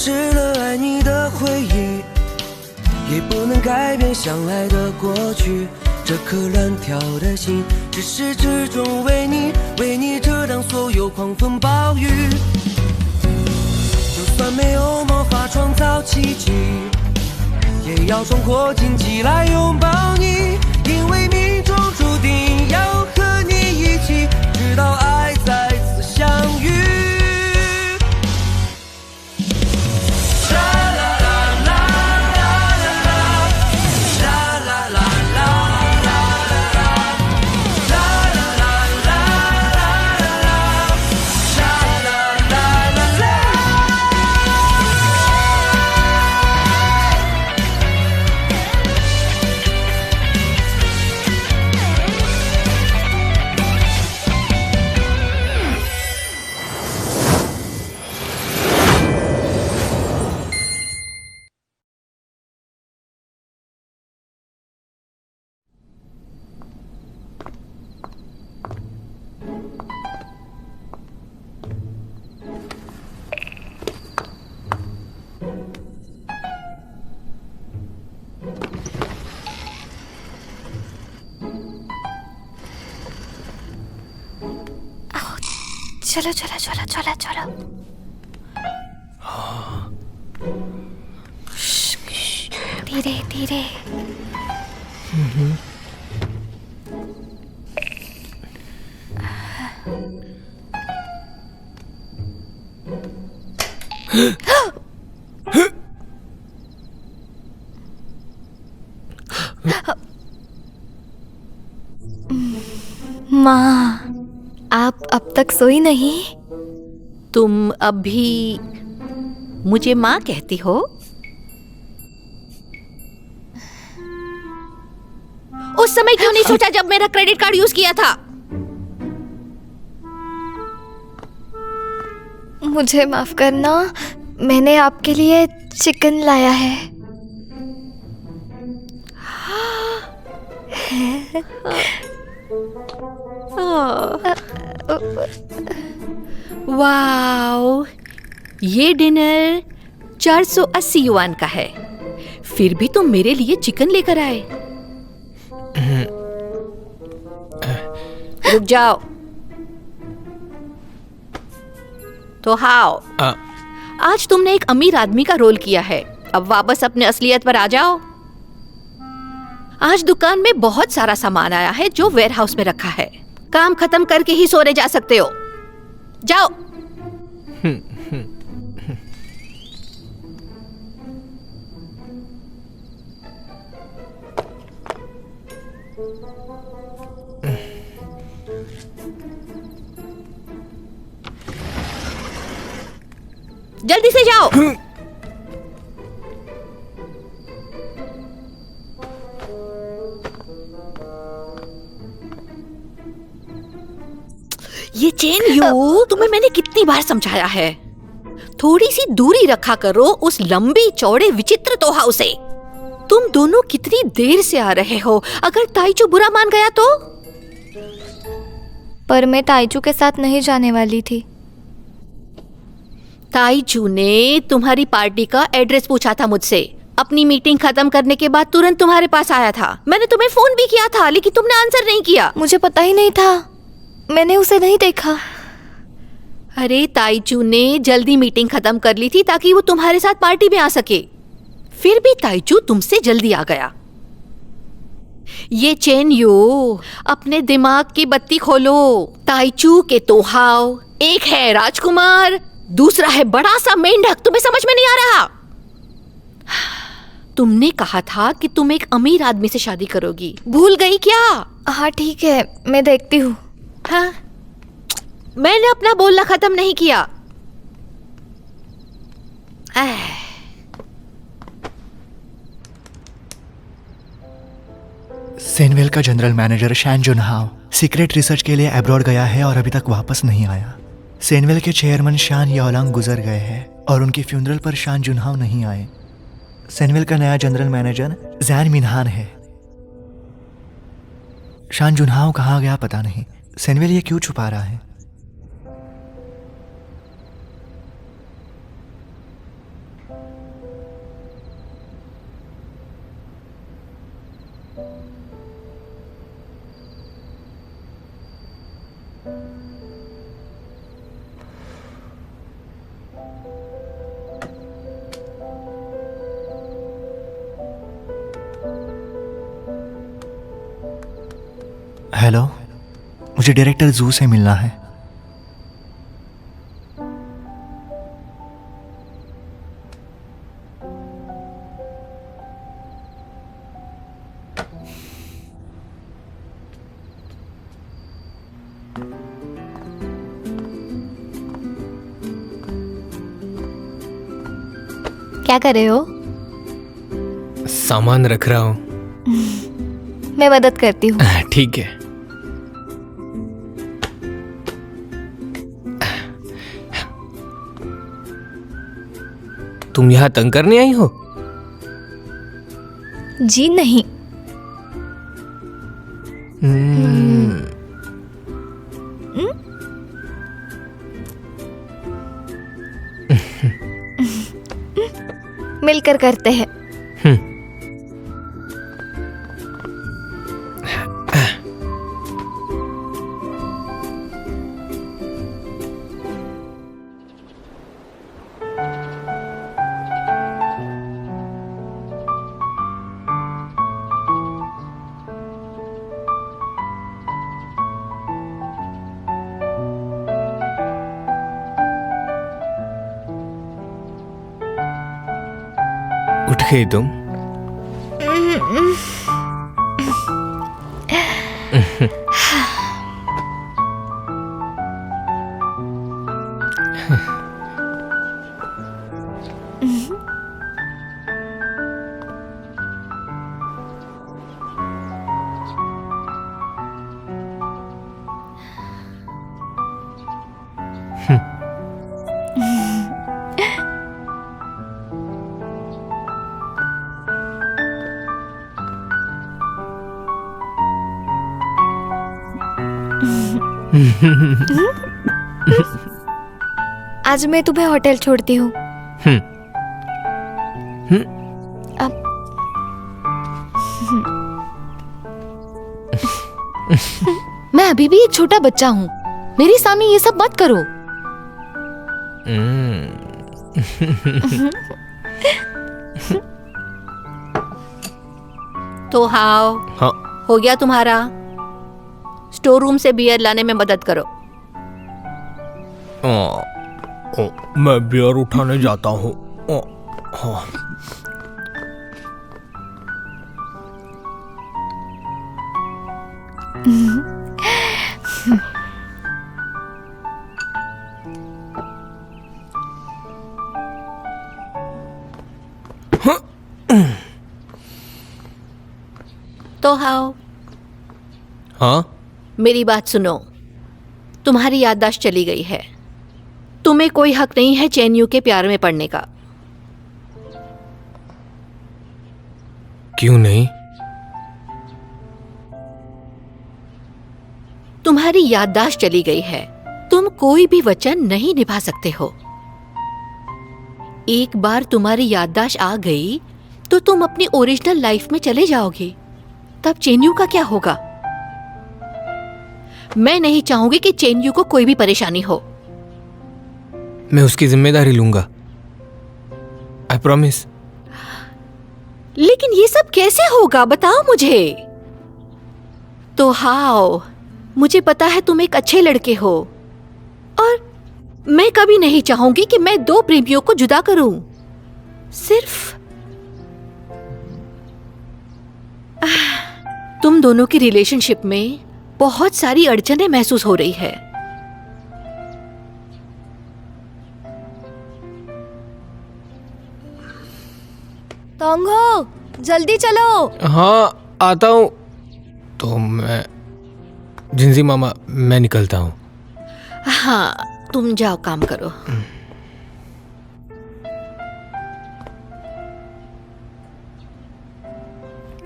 失了爱你的回忆，也不能改变相爱的过去。这颗乱跳的心，至始至终为你遮挡所有狂风暴雨。就算没有魔法创造奇迹，也要闯过荆棘来拥抱你，因为命中注定要和你一起，直到爱再次相遇。चलो चलो चलो चलो चलो। धीरे धीरे। माँ, आप अब तक सोई नहीं? तुम अभी मुझे माँ कहती हो? उस समय क्यों नहीं सोचा जब मेरा क्रेडिट कार्ड यूज किया था? मुझे माफ करना, मैंने आपके लिए चिकन लाया है। वाओ, ये डिनर 480 युआन का है। फिर भी तुम मेरे लिए चिकन लेकर आए। रुक जाओ। तो हाओ, आज तुमने एक अमीर आदमी का रोल किया है। अब वापस अपने असलियत पर आ जाओ। आज दुकान में बहुत सारा सामान आया है जो वेयरहाउस में रखा है। काम खत्म करके ही सोने जा सकते हो। जाओ। जल्दी से जाओ। ये चेन यू, तुम्हें मैंने कितनी बार समझाया है, थोड़ी सी दूरी रखा करो उस लंबी चौड़े विचित्र तोहाऊ से। तुम दोनों कितनी देर से आ रहे हो। अगर ताइचू बुरा मान गया तो? पर मैं ताइचू के साथ नहीं जाने वाली थी। ताइचू ने तुम्हारी पार्टी का एड्रेस पूछा था मुझसे। अपनी मीटिंग खत्म करने के बाद तुरंत तुम्हारे पास आया था। मैंने तुम्हें फोन भी किया था, लेकिन तुमने आंसर नहीं किया। मुझे पता ही नहीं था, मैंने उसे नहीं देखा। अरे ताइचू ने जल्दी मीटिंग खत्म कर ली थी ताकि वो तुम्हारे साथ पार्टी में आ सके। फिर भी ताइचू तुमसे जल्दी आ गया। ये चेन यू, अपने दिमाग की बत्ती खोलो। ताइचू के तोहाव, एक है राजकुमार, दूसरा है बड़ा सा मेंढक। तुम्हें समझ में नहीं आ रहा? तुमने कहा था कि तुम एक अमीर आदमी से शादी करोगी, भूल गई क्या? हाँ ठीक है, मैं देखती हूँ। हाँ, मैंने अपना बोलना खत्म नहीं किया। सेनवेल का जनरल मैनेजर शैन जुनहाओ सीक्रेट रिसर्च के लिए अब्रॉड गया है और अभी तक वापस नहीं आया। सेनवेल के चेयरमैन शान याओलांग गुजर गए हैं और उनकी फ्यूनरल पर शान जुनहाओ नहीं आए। सेनवेल का नया जनरल मैनेजर जैन मिनहान है। शान जुनहाओ कहाँ गया पता नहीं। सेनवेल ये क्यों छुपा रहा है? हेलो, मुझे डायरेक्टर जू से मिलना है। क्या कर रहे हो? सामान रख रहा हूँ। मैं मदद करती हूँ। ठीक है। तुम यहाँ तंग करने आई हो? जी नहीं। मिलकर करते हैं। उठ गई तुम? आज मैं तुम्हें होटल छोड़ती हूँ। अब मैं अभी भी एक छोटा बच्चा हूँ, मेरे सामने ये सब मत करो। तो हाउ हाँ। हो गया तुम्हारा? स्टोर रूम से बियर लाने में मदद करो। मैं बियर उठाने जाता हूँ। हाँ। तो हाउ? हाँ? मेरी बात सुनो, तुम्हारी याददाश्त चली गई है। तुम्हें कोई हक नहीं है चेन यू के प्यार में पड़ने का। क्यों नहीं? तुम्हारी याददाश्त चली गई है, तुम कोई भी वचन नहीं निभा सकते हो। एक बार तुम्हारी याददाश्त आ गई तो तुम अपनी ओरिजिनल लाइफ में चले जाओगे, तब चेन यू का क्या होगा? मैं नहीं चाहूंगी कि चेन यू को कोई भी परेशानी हो। मैं उसकी जिम्मेदारी लूंगा, आई प्रॉमिस। लेकिन ये सब कैसे होगा, बताओ मुझे। तो हाउ, मुझे पता है तुम एक अच्छे लड़के हो और मैं कभी नहीं चाहूंगी कि मैं दो प्रेमियों को जुदा करूं। सिर्फ तुम दोनों की रिलेशनशिप में बहुत सारी अड़चनें महसूस हो रही है। तोंगो, जल्दी चलो। हाँ आता हूँ। तो मैं जिंजी मामा, मैं निकलता हूँ। हाँ, तुम जाओ, काम करो।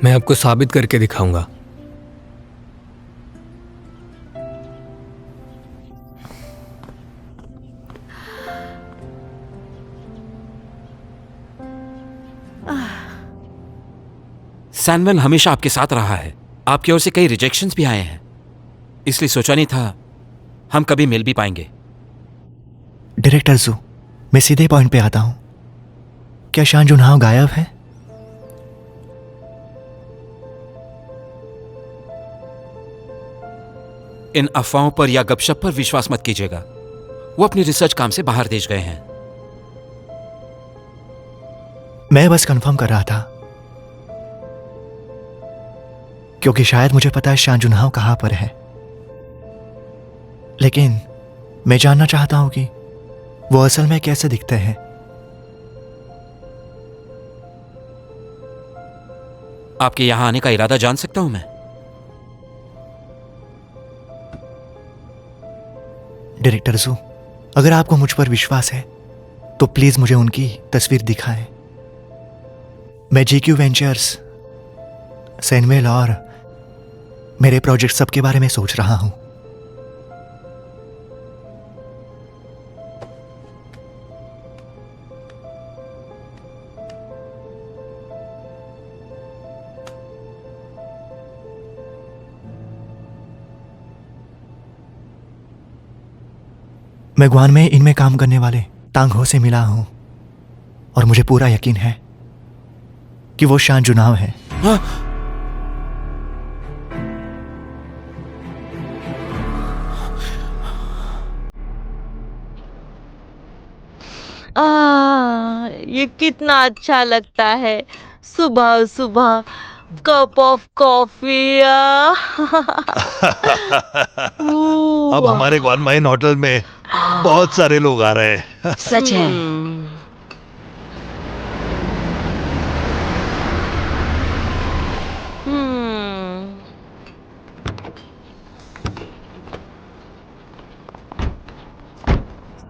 मैं आपको साबित करके दिखाऊंगा। सैनवेल हमेशा आपके साथ रहा है। आपकी ओर से कई रिजेक्शंस भी आए हैं, इसलिए सोचा नहीं था हम कभी मिल भी पाएंगे। डायरेक्टर जू, मैं सीधे पॉइंट पे आता हूँ। क्या शान जुनहाव गायब है? इन अफवाहों पर या गपशप पर विश्वास मत कीजिएगा। वो अपनी रिसर्च काम से बाहर देश गए हैं। मैं बस कंफर्म कर रहा था, क्योंकि शायद मुझे पता है शान जुनहाओ कहां पर है, लेकिन मैं जानना चाहता हूं कि वो असल में कैसे दिखते हैं। आपके यहां आने का इरादा जान सकता हूं मैं? डायरेक्टर जू, अगर आपको मुझ पर विश्वास है तो प्लीज मुझे उनकी तस्वीर दिखाएं। मैं जीक्यू वेंचर्स, सैनवेल और मेरे प्रोजेक्ट सबके बारे में सोच रहा हूं। मैं ग्वान में इनमें काम करने वाले तांग हो से मिला हूं और मुझे पूरा यकीन है कि वो शान जुनहाओ है। ये कितना अच्छा लगता है, सुबह सुबह कप ऑफ कॉफी। अब हमारे ग्वान माइन होटल में बहुत सारे लोग आ रहे हैं। सच है।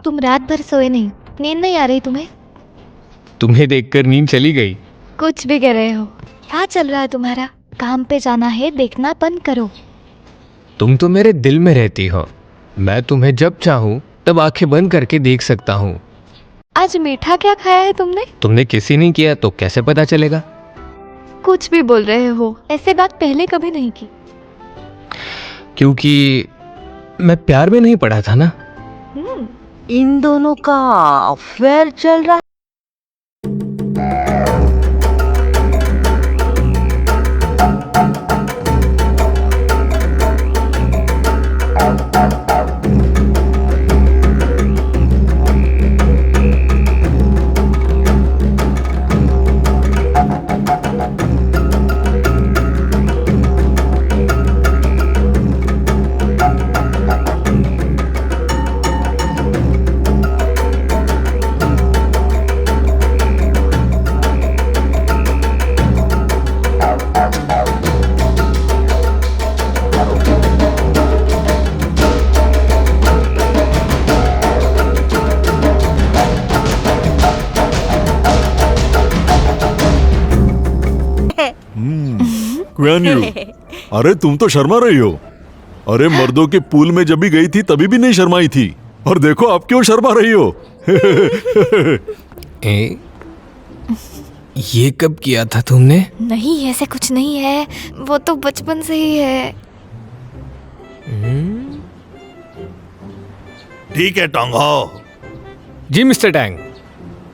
तुम रात भर सोए नहीं? नींद नहीं आ रही तुम्हें? तुम्हें देखकर नींद चली गई। कुछ भी कह रहे हो? क्या चल रहा है तुम्हारा? काम पे जाना है, देखना बंद करो। तुम तो मेरे दिल में रहती हो। मैं तुम्हें जब चाहूं तब आंखें बंद करके देख सकता हूं। आज मीठा क्या खाया है तुमने? तुमने किसी नहीं किया तो कैसे पता चलेगा? कुछ भी बोल रहे हो, ऐसे बात पहले कभी नहीं की। क्योंकि मैं प्यार में नहीं पड़ा था ना। इन दोनों का अफेयर चल रहा है। क्वेन यू, अरे तुम तो शर्मा रही हो। अरे मर्दों के पूल में जब भी गई थी तभी भी नहीं शर्माई थी, और देखो अब क्यों शर्मा रही हो। ये कब किया था तुमने? नहीं, ऐसे कुछ नहीं है, वो तो बचपन से ही है। ठीक है टोंगहो, जी मिस्टर टैंग।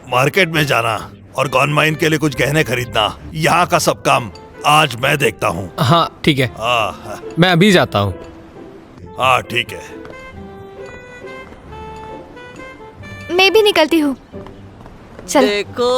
मार्केट में जाना और गॉन माइन के लिए कुछ गहने खरीदना, यहाँ का सब काम आज मैं देखता हूँ। हाँ ठीक है, मैं अभी जाता हूँ। हाँ ठीक है। मैं भी निकलती हूँ। चल। देखो।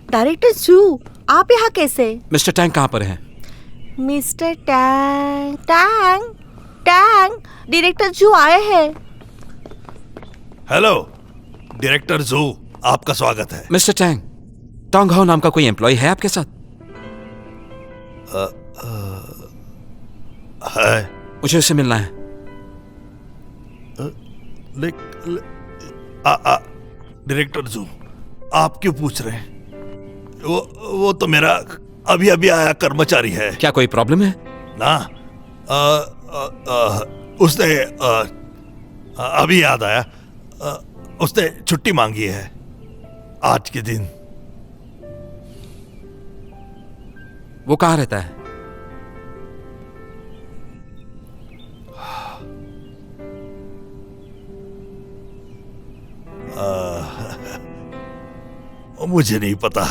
डायरेक्टर जू, आप यहाँ कैसे? मिस्टर टैंग कहाँ पर हैं? Mister Tang Tang Tang, director जू आए हैं। हेलो डायरेक्टर जू, आपका स्वागत है। मिस्टर टैंग, टोंगहाओ नाम का कोई एम्प्लॉय है आपके साथ? है। मुझे उससे मिलना है। डायरेक्टर जू, आप क्यों पूछ रहे हैं? वो तो मेरा अभी अभी आया कर्मचारी है। क्या कोई प्रॉब्लम है? ना, उसने अभी याद आया, उसने छुट्टी मांगी है आज के दिन। वो कहाँ रहता है? मुझे नहीं पता।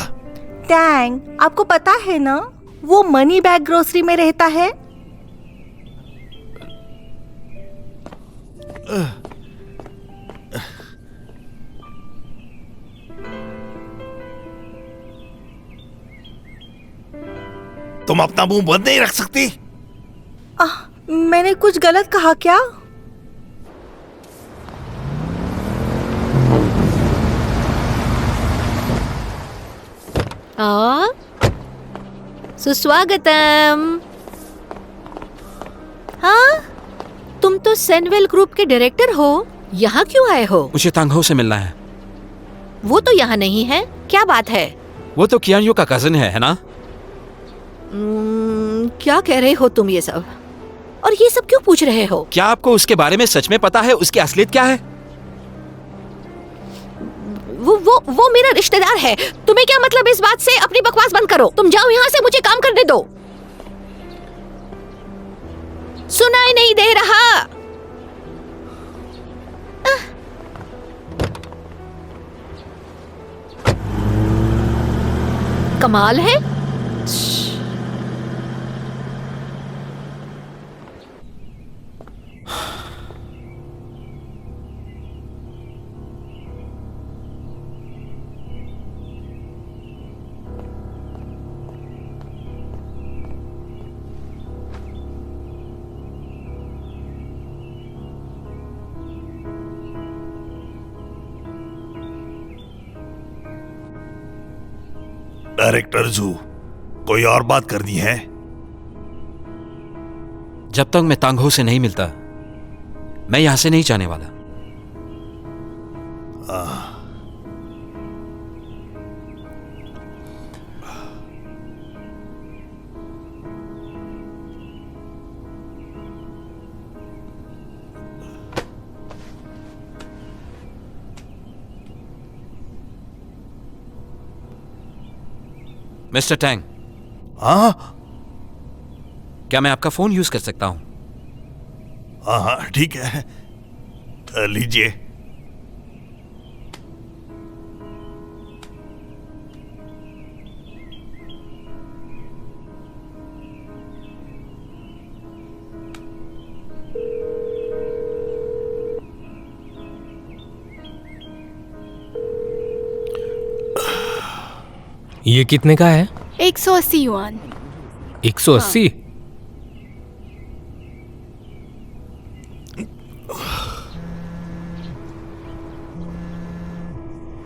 टैंग, आपको पता है ना, वो मनी बैग ग्रोसरी में रहता है। तुम अपना मुंह बंद नहीं रख सकती? मैंने कुछ गलत कहा क्या? सुस्वागतम। हाँ, तुम तो सैनवेल ग्रुप के डायरेक्टर हो, यहाँ क्यों आए हो? मुझे तांगहो से मिलना है। वो तो यहाँ नहीं है, क्या बात है? वो तो कियानयो का कजन है ना? क्या कह रहे हो तुम ये सब? और ये सब क्यों पूछ रहे हो? क्या आपको उसके बारे में सच में पता है? उसकी असलियत क्या है? वो मेरा रिश्तेदार है। तुम्हें क्या मतलब इस बात से? अपनी बकवास बंद करो। तुम जाओ यहाँ से, मुझे काम करने दो। सुनाई नहीं दे रहा। कमाल है। डायरेक्टर जू, कोई और बात करनी है? जब तक मैं तांगहो से नहीं मिलता, मैं यहां से नहीं जाने वाला। Mister Tang. हाँ क्या मैं आपका फोन यूज कर सकता हूं? हाँ, ठीक है, लीजिए। ये कितने का है? 180 युआन। 180?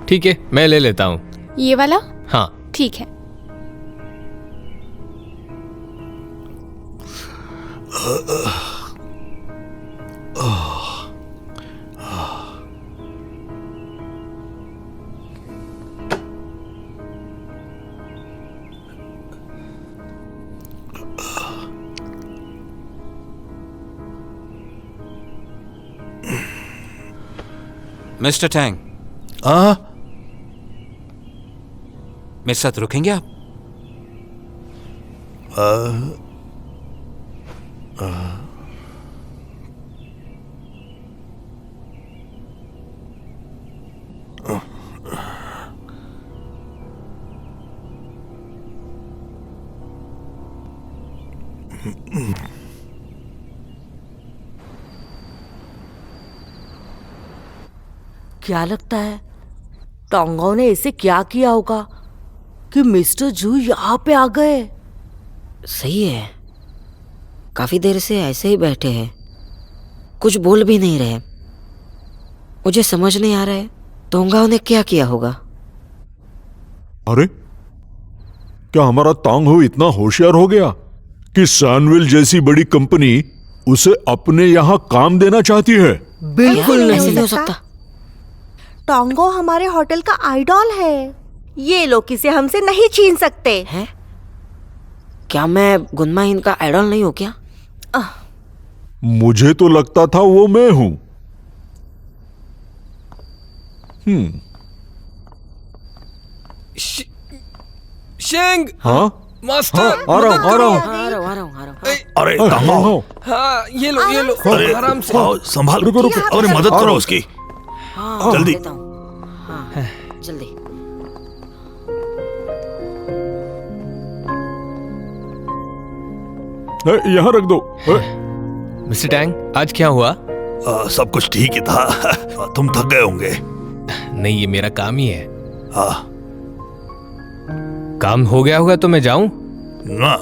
ठीक है, मैं ले लेता हूँ। ये वाला? हाँ ठीक है। मिस्टर टैंग, मेरे साथ रुकेंगे आप? क्या लगता है टोंगो ने इसे क्या किया होगा कि मिस्टर जू यहाँ पे आ गए? सही है, काफी देर से ऐसे ही बैठे हैं, कुछ बोल भी नहीं रहे। मुझे समझ नहीं आ रहा है टोंगाओ ने क्या किया होगा। अरे क्या हमारा तांगहो इतना होशियार हो गया कि सैनविल जैसी बड़ी कंपनी उसे अपने यहाँ काम देना चाहती है? बिल्कुल ऐसे नहीं हो सकता। टोंगो हमारे होटल का आइडॉल है, ये लोग इसे हमसे नहीं छीन सकते हैं। क्या मैं गुनमा इनका आइडॉल नहीं हूँ क्या? मुझे तो लगता था वो मैं हूं। शेंग हाँ मास्टर, आ रहा हूं, आ रहा हूं। आ रहा हूँ, आ रहा हूँ, आ रहा हूँ। अरे तांगाओ, हाँ ये लो अरे आराम से। आओ, संभाल, रुको, रुको। अरे मदद आ करो रहा हूं। उसकी। हाँ, जल्दी। देता हूँ। हाँ, जल्दी। यहाँ रख दो। मिस्टर टैंग, आज क्या हुआ? सब कुछ ठीक ही था। तुम थक गए होंगे। नहीं, ये मेरा काम ही है। हाँ काम हो गया होगा तो मैं जाऊं? ना,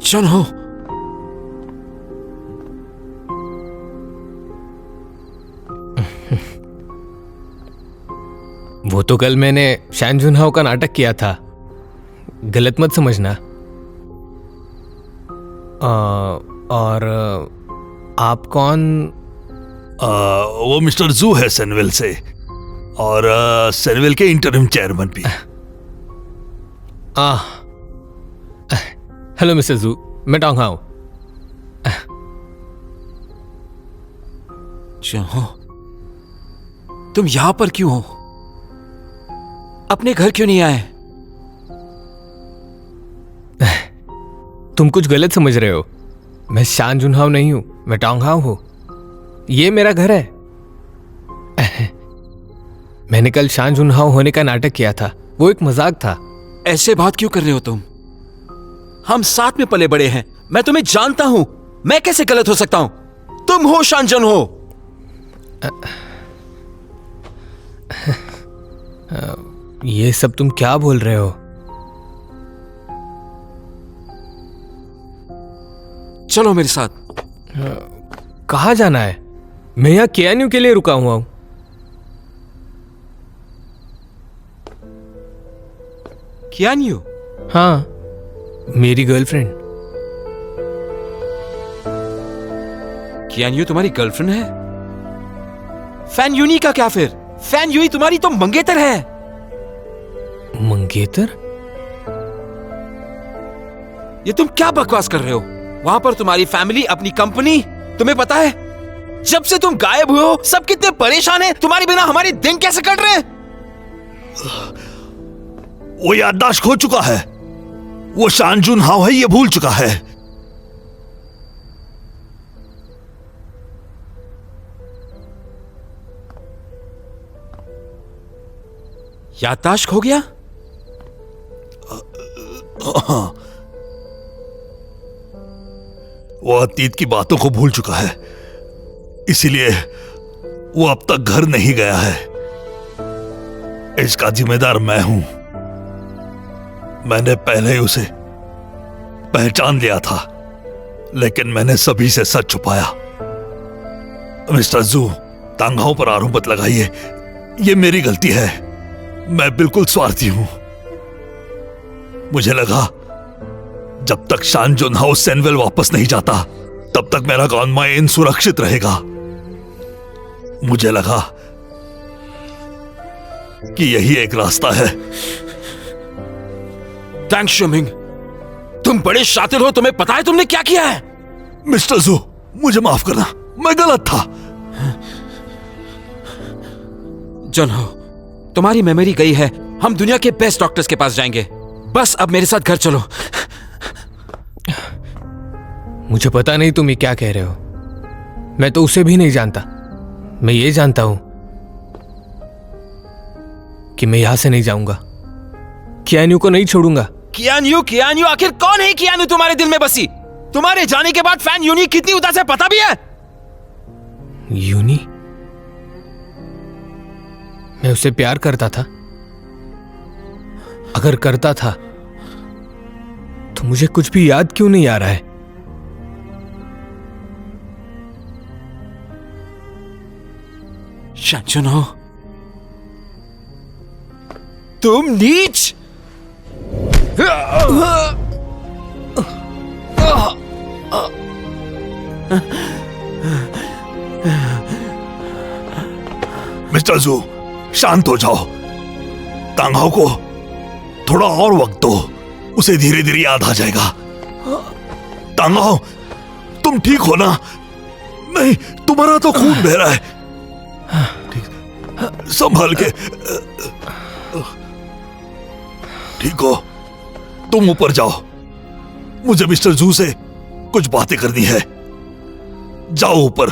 चलो। वो तो कल मैंने शैन जुनहाओ का नाटक किया था, गलत मत समझना। और आप कौन? वो मिस्टर जू है सैनविल से, और सैनविल के इंटरिम चेयरमैन भी। हेलो मिस्टर जू, मैं टोंग हाउ। चलो, तुम यहां पर क्यों हो? अपने घर क्यों नहीं आए? तुम कुछ गलत समझ रहे हो। मैं शान जुनहाओ नहीं हूं, मैं टोंग हाउ हूं। ये मेरा घर है। मैंने कल शान जुनहाओ होने का नाटक किया था, वो एक मजाक था। ऐसे बात क्यों कर रहे हो तुम? हम साथ में पले बड़े हैं, मैं तुम्हें जानता हूं। मैं कैसे गलत हो सकता हूं? तुम हो शान जुनहो। ये सब तुम क्या बोल रहे हो? चलो मेरे साथ। कहाँ जाना है? मैं यहाँ केएनयू के लिए रुका हुआ हूं। केएनयू? हाँ, मेरी गर्लफ्रेंड। केएनयू तुम्हारी गर्लफ्रेंड है? फैन यूनी का क्या फिर? फैन यूनी तुम्हारी तो मंगेतर है। मंगेतर? ये तुम क्या बकवास कर रहे हो? वहां पर तुम्हारी फैमिली, अपनी कंपनी, तुम्हें पता है जब से तुम गायब हुए हो सब कितने परेशान हैं। तुम्हारे बिना हमारे दिन कैसे कट रहे हैं? वो याददाश्त खो चुका है। वो शान जुनहाओ है, ये भूल चुका है। याददाश्त खो गया? वो अतीत की बातों को भूल चुका है, इसीलिए वो अब तक घर नहीं गया है। इसका जिम्मेदार मैं हूं। मैंने पहले ही उसे पहचान लिया था, लेकिन मैंने सभी से सच छुपाया। मिस्टर जू, तांगाओं पर आरोप मत लगाइए, ये मेरी गलती है। मैं बिल्कुल स्वार्थी हूं। मुझे लगा जब तक शान जुनहाओ सैनविल वापस नहीं जाता तब तक मेरा गॉनमाइन सुरक्षित रहेगा। मुझे लगा कि यही एक रास्ता है। थैंक्स शुमिंग, तुम बड़े शातिर हो। तुम्हें पता है तुमने क्या किया है? मिस्टर जू, मुझे माफ करना, मैं गलत था। जुनहो, तुम्हारी मेमोरी गई है। हम दुनिया के बेस्ट डॉक्टर्स के पास जाएंगे। बस अब मेरे साथ घर चलो। मुझे पता नहीं तुम ये क्या कह रहे हो। मैं तो उसे भी नहीं जानता। मैं ये जानता हूं कि मैं यहां से नहीं जाऊंगा, केएनयू को नहीं छोड़ूंगा। केएनयू? केएनयू? आखिर कौन है केएनयू तुम्हारे दिल में बसी? तुम्हारे जाने के बाद फैन यूनी कितनी उदास है पता भी है? यूनी? मैं उसे प्यार करता था। अगर करता था तो मुझे कुछ भी याद क्यों नहीं आ रहा है? शान जुनहो, तुम नीच! मिस्टर जू, शांत हो जाओ। तांगाओ को थोड़ा और वक्त दो, उसे धीरे धीरे याद आ जाएगा। टांगाओ, तुम ठीक हो ना? नहीं, तुम्हारा तो खून बह रहा है। संभाल के। ठीक हो? तुम ऊपर जाओ, मुझे मिस्टर जू से कुछ बातें करनी है। जाओ ऊपर,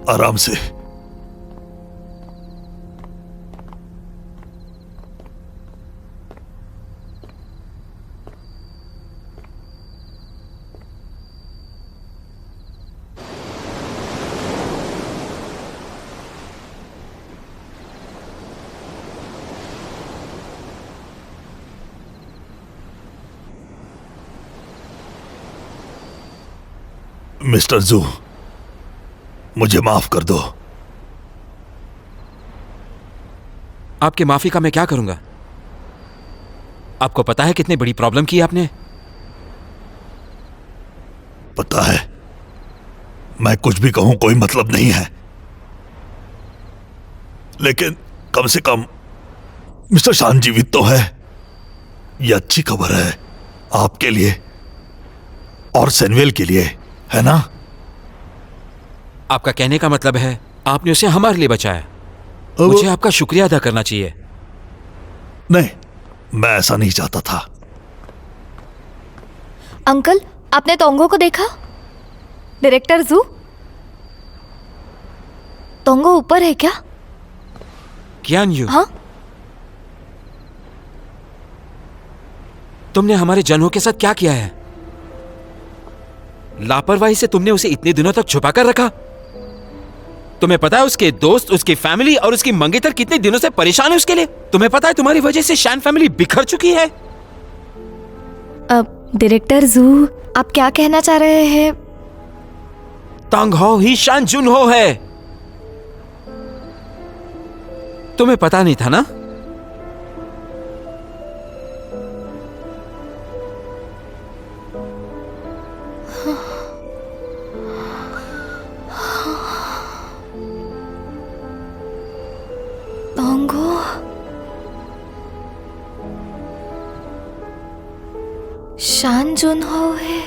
आराम से। मिस्टर जू, मुझे माफ कर दो। आपके माफी का मैं क्या करूंगा? आपको पता है कितनी बड़ी प्रॉब्लम की आपने? पता है, मैं कुछ भी कहूं कोई मतलब नहीं है, लेकिन कम से कम मिस्टर शान जीवित तो है। यह अच्छी खबर है आपके लिए और सैमुअल के लिए, है ना? आपका कहने का मतलब है आपने उसे हमारे लिए बचाया। मुझे आपका शुक्रिया अदा करना चाहिए। नहीं, मैं ऐसा नहीं चाहता था। अंकल, आपने तोंगो को देखा? डायरेक्टर जू, तोंगो ऊपर है क्या? क्यान यू, हाँ? तुमने हमारे जनों के साथ क्या किया है? लापरवाही से तुमने उसे इतने दिनों तक छुपा कर रखा। तुम्हें पता है उसके दोस्त, उसकी फैमिली और उसकी मंगेतर कितने दिनों से परेशान है उसके लिए? तुम्हें पता है तुम्हारी वजह से शान फैमिली बिखर चुकी है। अब डायरेक्टर जू, आप क्या कहना चाह रहे हैं? तांग हो ही शान जुन हो है। तुम्हें पता नहीं था ना? तोंगो, शान जुन हो है।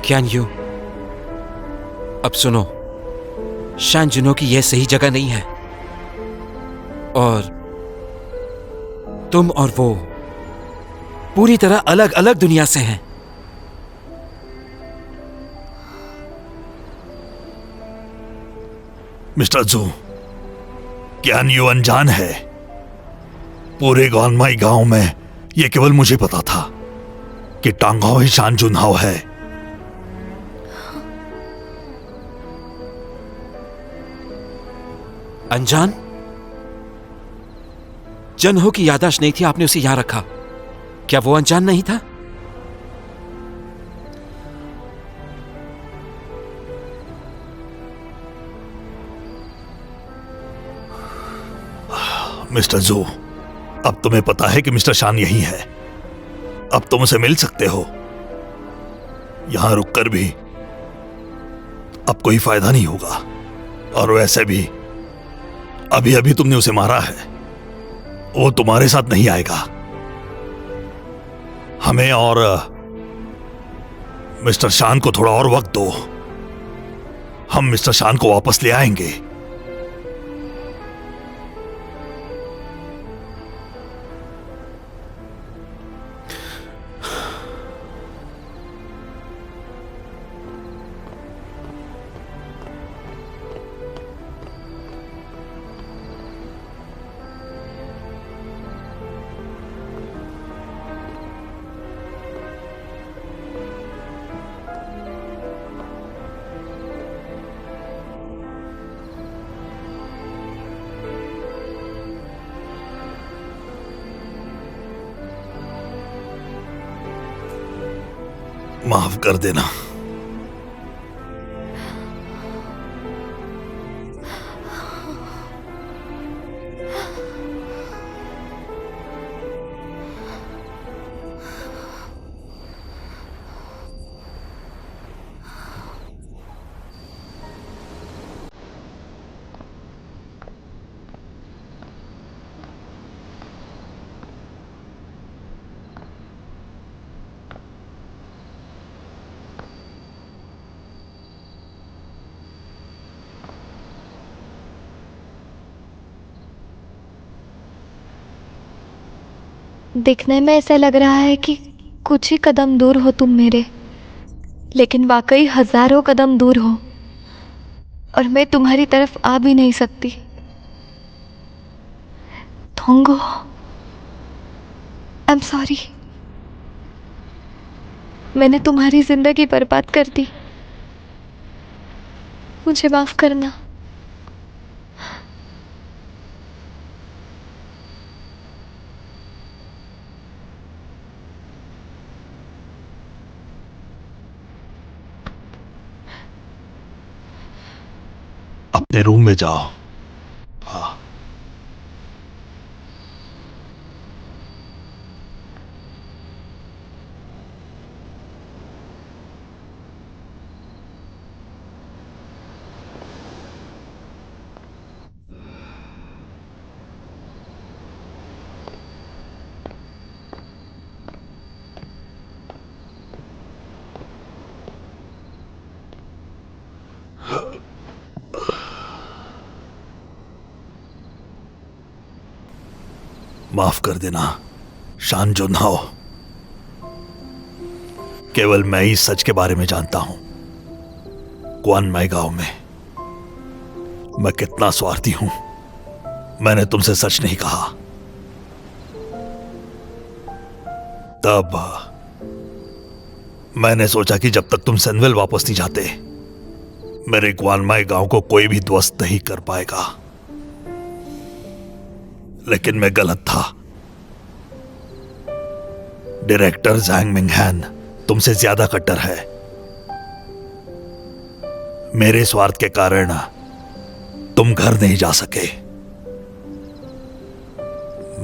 क्यान यू, अब सुनो, शान जुनो की यह सही जगह नहीं है और तुम और वो पूरी तरह अलग अलग दुनिया से हैं। मिस्टर जू, क्यान यू अनजान है। पूरे गॉनमाई गांव में यह केवल मुझे पता था कि टांगाओ ही शान जुनहाओ है। अनजान? जनहो की याददाश्त नहीं थी, आपने उसे यहां रखा। क्या वो अनजान नहीं था? मिस्टर जू, अब तुम्हें पता है कि मिस्टर शान यही है। अब तुम उसे मिल सकते हो। यहां रुककर भी अब कोई फायदा नहीं होगा, और वैसे भी अभी अभी तुमने उसे मारा है, वो तुम्हारे साथ नहीं आएगा। हमें और मिस्टर शान को थोड़ा और वक्त दो। हम मिस्टर शान को वापस ले आएंगे। माफ कर देना। दिखने में ऐसा लग रहा है कि कुछ ही कदम दूर हो तुम मेरे, लेकिन वाकई हजारों कदम दूर हो और मैं तुम्हारी तरफ आ भी नहीं सकती। थोंगो, आई एम सॉरी। मैंने तुम्हारी जिंदगी बर्बाद कर दी, मुझे माफ करना। अपने रूम में जाओ। हाँ। माफ कर देना शान जुनहाओ। केवल मैं ही सच के बारे में जानता हूं। क्वानमाई गांव में मैं कितना स्वार्थी हूं। मैंने तुमसे सच नहीं कहा। तब मैंने सोचा कि जब तक तुम सनवेल वापस नहीं जाते, मेरे क्वानमाई गांव को कोई भी ध्वस्त नहीं कर पाएगा। लेकिन मैं गलत था। डायरेक्टर ज़ैंग मिंगहैन तुमसे ज्यादा कट्टर है। मेरे स्वार्थ के कारण तुम घर नहीं जा सके।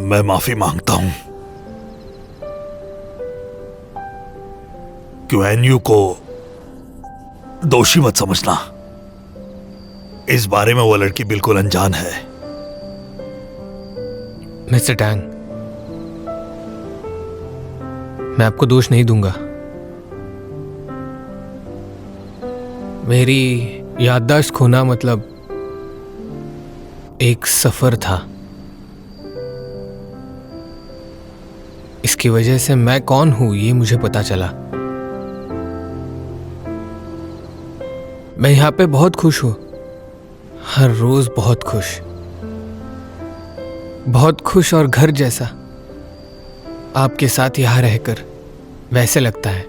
मैं माफी मांगता हूं। क्वेन्यू को दोषी मत समझना। इस बारे में वो लड़की बिल्कुल अनजान है। मिस्टर टैंग, मैं आपको दोष नहीं दूंगा। मेरी याददाश्त खोना मतलब एक सफर था। इसकी वजह से मैं कौन हूं ये मुझे पता चला। मैं यहां पे बहुत खुश हूं, हर रोज बहुत खुश, बहुत खुश और घर जैसा। आपके साथ यहां रहकर वैसे लगता है।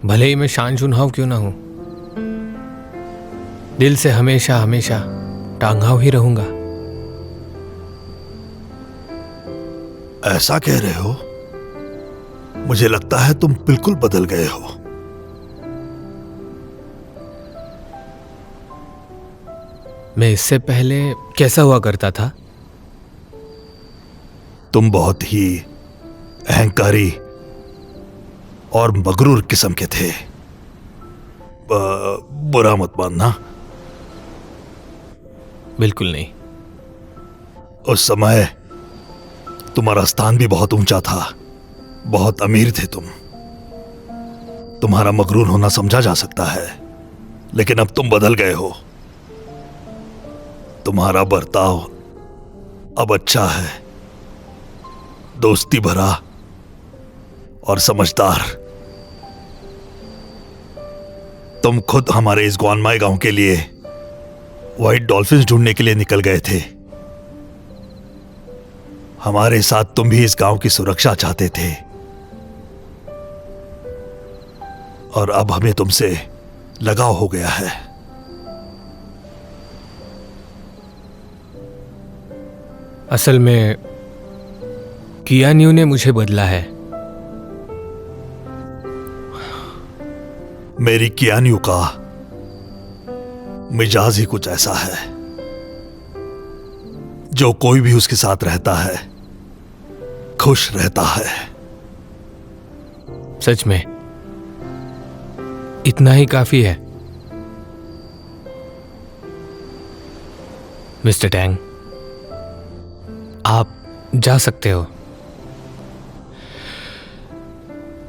भले ही मैं शान जुनहाओ क्यों ना हूं, दिल से हमेशा हमेशा टांगहाओ ही रहूंगा। ऐसा कह रहे हो? मुझे लगता है तुम बिल्कुल बदल गए हो। मैं इससे पहले कैसा हुआ करता था? तुम बहुत ही अहंकारी और मगरूर किस्म के थे। बुरा मत मानना। बिल्कुल नहीं। उस समय तुम्हारा स्थान भी बहुत ऊंचा था, बहुत अमीर थे तुम। तुम्हारा मगरूर होना समझा जा सकता है, लेकिन अब तुम बदल गए हो। तुम्हारा बर्ताव अब अच्छा है, दोस्ती भरा और समझदार। तुम खुद हमारे इस ग्वानमाई गांव के लिए व्हाइट डॉल्फिन्स ढूंढने के लिए निकल गए थे। हमारे साथ तुम भी इस गांव की सुरक्षा चाहते थे, और अब हमें तुमसे लगाव हो गया है। असल में कियान्यू ने मुझे बदला है। मेरी कियान्यू का मिजाज ही कुछ ऐसा है, जो कोई भी उसके साथ रहता है खुश रहता है। सच में इतना ही काफी है। मिस्टर टैंग, आप जा सकते हो।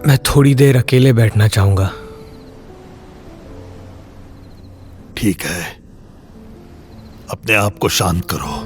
मैं थोड़ी देर अकेले बैठना चाहूंगा। ठीक है, अपने आप को शांत करो।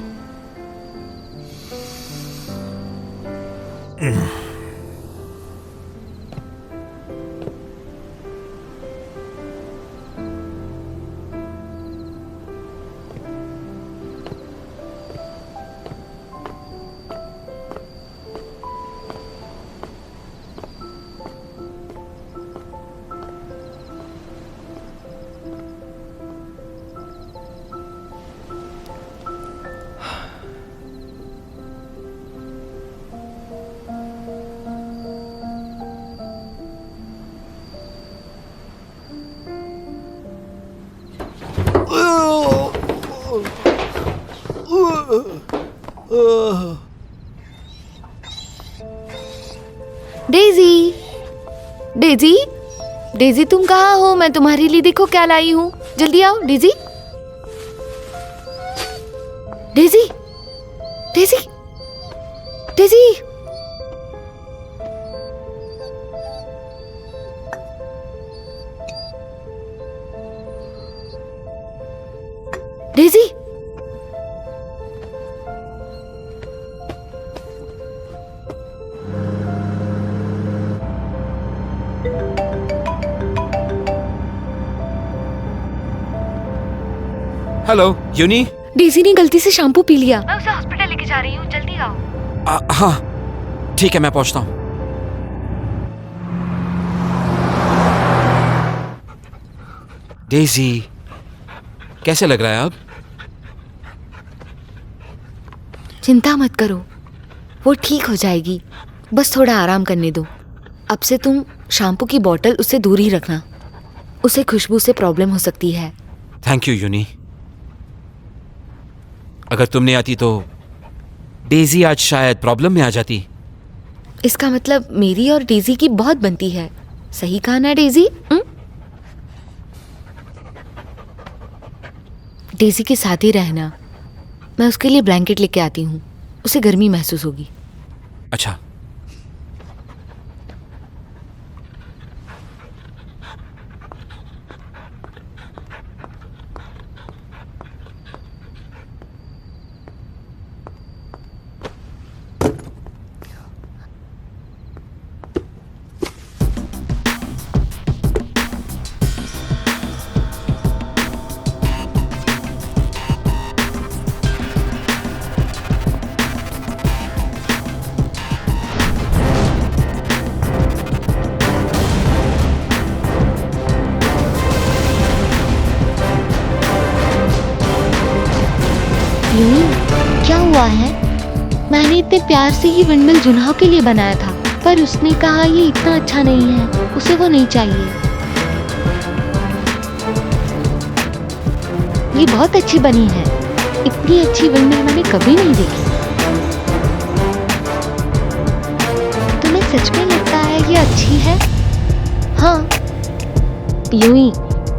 डेजी, डेजी, डेजी तुम कहाँ हो? मैं तुम्हारे लिए देखो क्या लाई हूँ। जल्दी आओ Daisy. Daisy, Daisy, Daisy. Daisy, hello Uni. Daisy ने गलती से शैम्पू पी लिया। मैं उसे हॉस्पिटल लेके जा रही हूँ, जल्दी आओ। हाँ ठीक है, मैं पहुंचता हूँ। डेजी, कैसे लग रहा है अब? चिंता मत करो, वो ठीक हो जाएगी। बस थोड़ा आराम करने दो। अब से तुम शैम्पू की बोतल उससे दूर ही रखना, उसे खुशबू से प्रॉब्लम हो सकती है। Thank you Uni. अगर तुम नहीं आती तो डेजी आज शायद प्रॉब्लम में आ जाती। इसका मतलब मेरी और डेजी की बहुत बनती है। सही कहा ना डेजी? डेजी के साथ ही रहना। मैं उसके लिए ब्लैंकेट लेके आती हूँ, उसे गर्मी महसूस होगी। अच्छा। क्या हुआ है? मैंने इतने प्यार से ही विंडमिल जुनहाव के लिए बनाया था, पर उसने कहा ये इतना अच्छा नहीं है, उसे वो नहीं चाहिए। ये बहुत अच्छी बनी है, इतनी अच्छी विंडमिल मैंने कभी नहीं देखी। तुम्हें सच में लगता है ये अच्छी है? हाँ, यूं ही।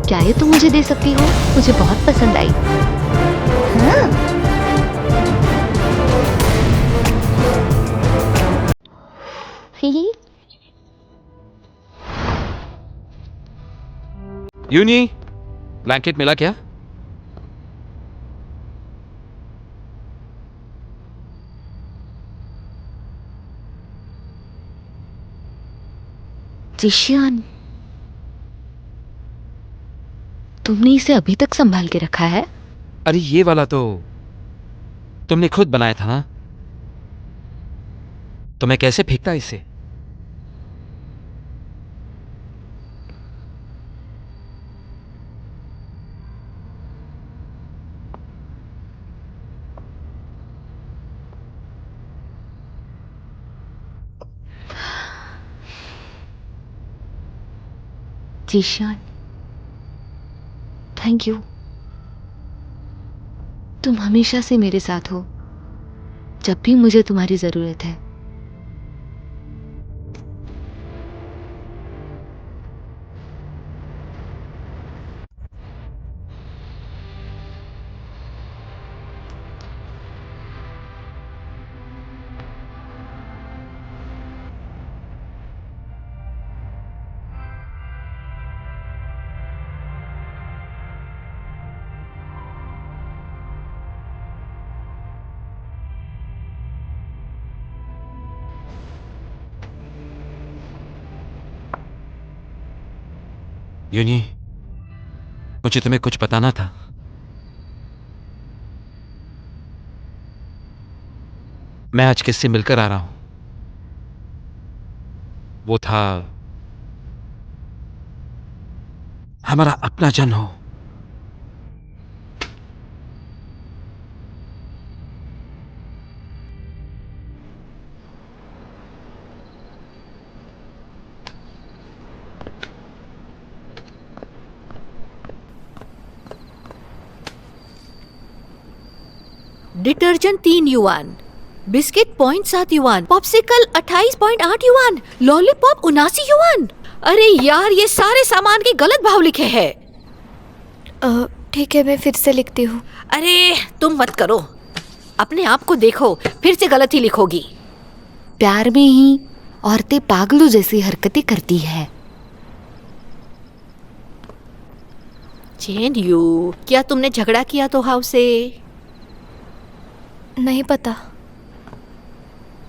क्या ये तुम मुझे दे सकती हो? मुझे बहुत पसंद आई। हाँ। यूनी, ब्लैंकेट मिला क्या? जिशियन, तुमने इसे अभी तक संभाल के रखा है? अरे ये वाला तो तुमने खुद बनाया था ना, तो मैं कैसे फेंकता इसे? जिशियन, थैंक यू। तुम हमेशा से मेरे साथ हो, जब भी मुझे तुम्हारी जरूरत है। यूनी, मुझे तुम्हें कुछ बताना था। मैं आज किससे मिलकर आ रहा हूं, वो था हमारा अपना जन हो। Detergent 3 yuan, biscuit 0.7 yuan, popsicle 28.8 yuan, lollipop 79 yuan. अरे यार, ये सारे सामान के गलत भाव लिखे हैं। ठीक है, मैं फिर से लिखती हूँ। अरे तुम मत करो, अपने आप को देखो, फिर से गलत ही लिखोगी। प्यार में ही औरतें पागलों जैसी हरकतें करती है। चेन यू, क्या तुमने झगड़ा किया तो हाउ से? नहीं पता।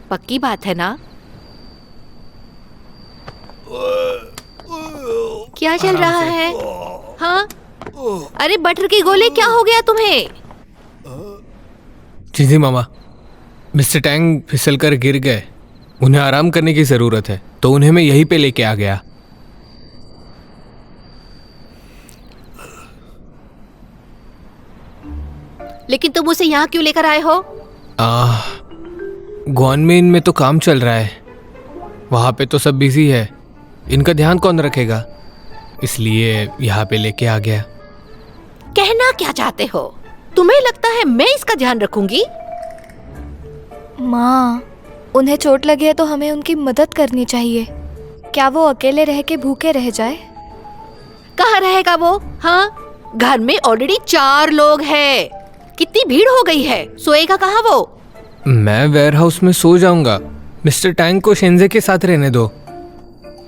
पक्की बात है ना? क्या चल रहा है? हाँ? अरे बटर की गोले, क्या हो गया तुम्हें? जी मामा, मिस्टर टैंग फिसल कर गिर गए। उन्हें आराम करने की जरूरत है, तो उन्हें मैं यहीं पे लेके आ गया। लेकिन तुम उसे यहाँ क्यों लेकर आए हो? ग्वानमेन में तो काम चल रहा है, वहाँ पे तो सब बिजी है, इनका ध्यान कौन रखेगा, इसलिए यहाँ पे लेके आ गया। कहना क्या चाहते हो? तुम्हें लगता है मैं इसका ध्यान रखूंगी? माँ, उन्हें चोट लगी है तो हमें उनकी मदद करनी चाहिए। क्या वो अकेले रह के भूखे रह जाए? कहाँ रहेगा वो? हाँ, घर में ऑलरेडी 4 लोग हैं। कितनी भीड़ हो गई है, सोएगा कहाँ वो? मैं वेयर हाउस में सो जाऊंगा। मिस्टर टैंग को शेंजे के साथ रहने दो।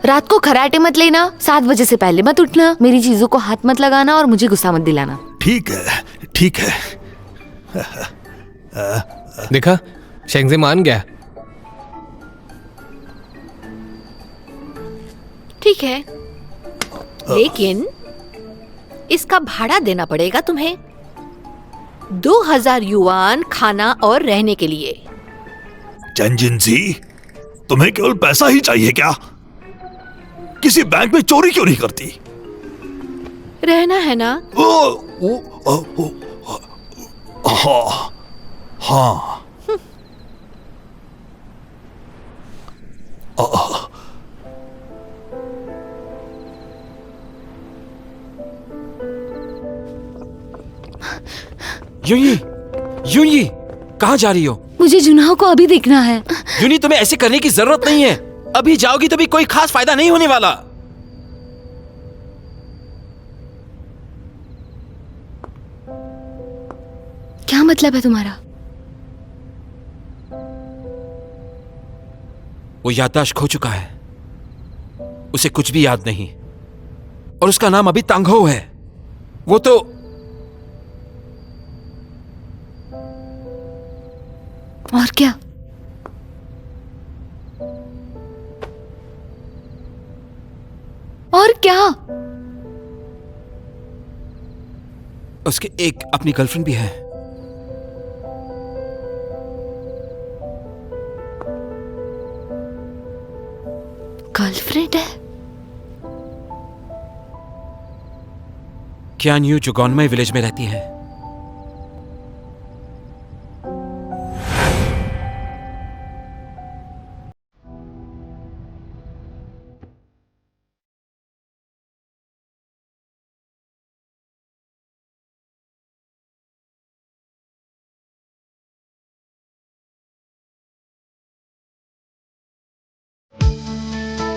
रात को खराटे मत लेना, 7 बजे से पहले मत उठना, मेरी चीजों को हाथ मत लगाना और मुझे गुस्सा मत दिलाना। ठीक है, ठीक है। देखा, शेंजे मान गया। ठीक है, लेकिन इसका भाड़ा देना पड़ेगा तुम्हें। 2000 युआन खाना और रहने के लिए। चंजिन जी, तुम्हें केवल पैसा ही चाहिए क्या? किसी बैंक में चोरी क्यों नहीं करती? रहना है ना? हाँ, हाँ। यूनी, यूनी, कहाँ जा रही हो? मुझे जुनहा को अभी देखना है। यूनी, तुम्हें ऐसे करने की जरूरत नहीं है। अभी जाओगी तो भी कोई खास फायदा नहीं होने वाला। क्या मतलब है तुम्हारा? वो याददाश्त खो चुका है, उसे कुछ भी याद नहीं, और उसका नाम अभी तांगहो है। वो तो और क्या? और क्या? उसके एक अपनी गर्लफ्रेंड भी है। गर्लफ्रेंड है? क्यान यू, जो गॉनमई विलेज में रहती है।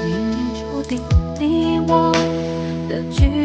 命注定你我的剧